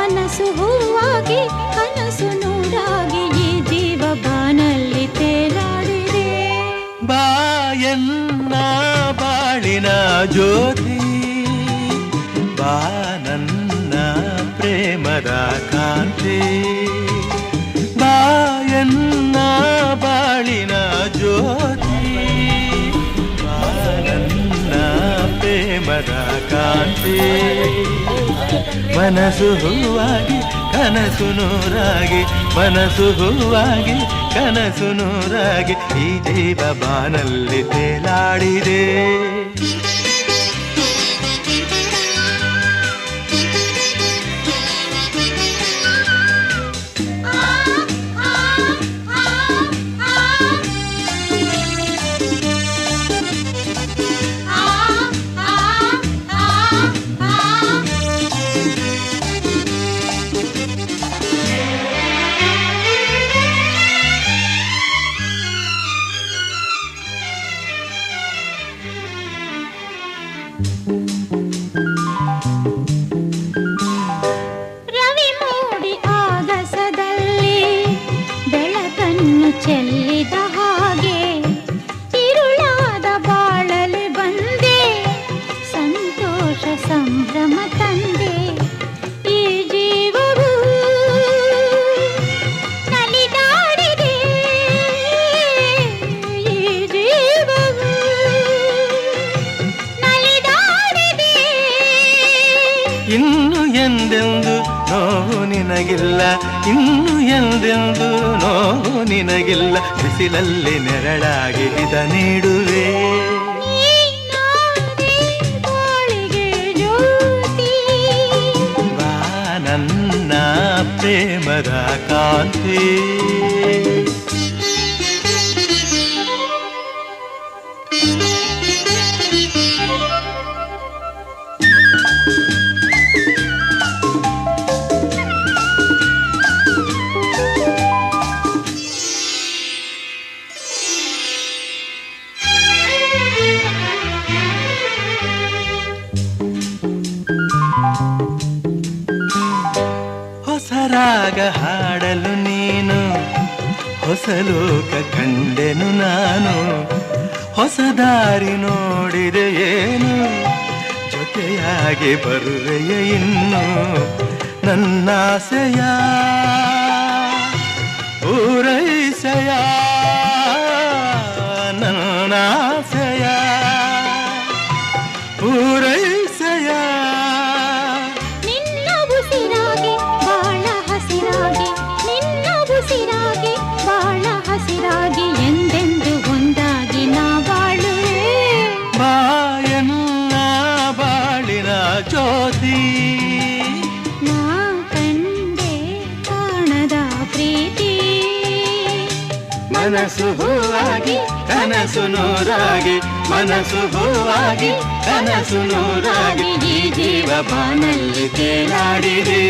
ಕನಸು ಹೂವಾಗಿ ಕನಸು ನೂರಾಗಿ ಈ ಜೀವ ಬಾನಲ್ಲಿ ತೇಲಾಡಿದೆ. ಬಾಯನ್ನ ಬಾಳಿನ ಜ್ಯೋತಿ, ಬಾ ನನ್ನ ಪ್ರೇಮದ ಕಾಂತಿ. ಬಾಯನ್ನ ಬಾಳಿನ ಜ್ಯೋತಿ, ಬಾ ನನ್ನ ಪ್ರೇಮದ ಕಾಂತಿ. ಮನಸ್ಸು ಹೂವಾಗಿ ಕನಸು ನೂರಾಗಿ, ಮನಸ್ಸು ಹೂವಾಗಿ ಕನಸು ನೂರಾಗಿ ಈ ಜೀವ ಬಾನಲ್ಲಿ ತೇಲಾಡಿದೆ. ರವಿ ಮೂಡಿ ಆಗಸದಲ್ಲಿ ಬೆಳಕನ್ನು ಚೆಲ್ಲಿದ ಹಾಗೆ ತಿರುಳಾದ ಬಾಳಲಿ ಬಂದೆ, ಸಂತೋಷ ಸಂಭ್ರಮ ತಂದೆ. ಈ ಜೀವವು ನಲಿದಾಡಿದೆ, ಈ ಜೀವವು ನಲಿದಾಡಿದೆ. ಇನ್ನು ಎಂದೆಂದು ನೋವು ನಿನಗಿಲ್ಲ, ಇನ್ನು ಎಂದೆಂದು ನೋವು ನಿನಗಿಲ್ಲ. ಬಿಸಿಲಲ್ಲಿ ನೆರಳಾಗಿ ಹಿತ ನೀಡುವೆ. ನೀನಾದೆ ಬಾಳಿಗೆ ಜ್ಯೋತಿ, ಬಾ ನನ್ನ ಪ್ರೇಮದ ಕಾಂತಿ. ಹೊಸ ರಾಗ ಹಾಡಲು ನೀನು, ಹೊಸ ಲೋಕ ಕಂಡೆನು ನಾನು. ಹೊಸ ದಾರಿ ನೋಡಿದೆ ಏನು, ಜೊತೆಯಾಗಿ ಬರುವೆಯ ಇನ್ನು. ನನ್ನಾಸೆಯ ಪೂರೈಸೆಯ, ನನ್ನಾಸೆಯ ಪೂರೈಸೆಯ. ನಿನ್ನ ಉಸಿರಾಗಿ ಬಾಳ ಹಸಿರಾಗಿ, ನಿನ್ನ ಉಸಿರಾಗಿ ಬಾಳ ಹಸಿರಾಗಿ ಎಂದೆಂದು ಒಂದಾಗಿ ನಾ ಬಾಳುವೆ. ಬಾಯನ್ನ ಬಾಳಿನ ಜ್ಯೋತಿ, ನಾ ಕಂಡೆ ಕಾಣದ ಪ್ರೀತಿ. ಮನಸ್ಸು ಹೂವಾಗಿ ಕನಸು ನೂರಾಗಿ, ಮನಸ್ಸು ಹೂವಾಗಿ ಕನಸು ನೂರಾಗಿ ಈ ಜೀವ ಬಾನಲ್ಲಿ ತೇಲಾಡಿದೆ.